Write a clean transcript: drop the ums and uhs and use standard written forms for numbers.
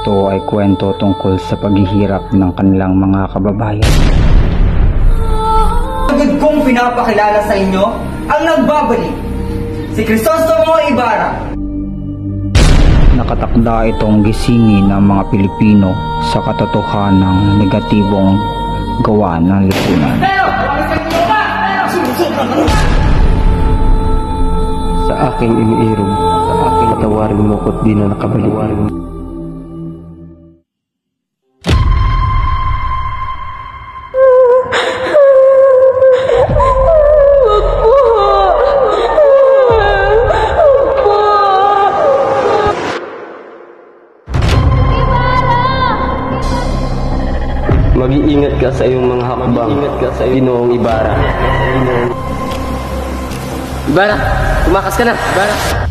Ito ay kwento tungkol sa paghihirap ng kanilang mga kababayan. Agad kong pinapakilala sa inyo ang nagbabalik, si Crisostomo Ibarra. Nakatakda itong gisingin ng mga Pilipino sa katotohanang negatibong gawa ng lipunan. Sa aking iniirog, sa aking patawarin mo ko't di na nakabalik. Mag-iingat ka sa iyong mga hakbang. Mag-iingat ka sa Ginoong Ibarra. Ibarra, tumakas ka na, Ibarra.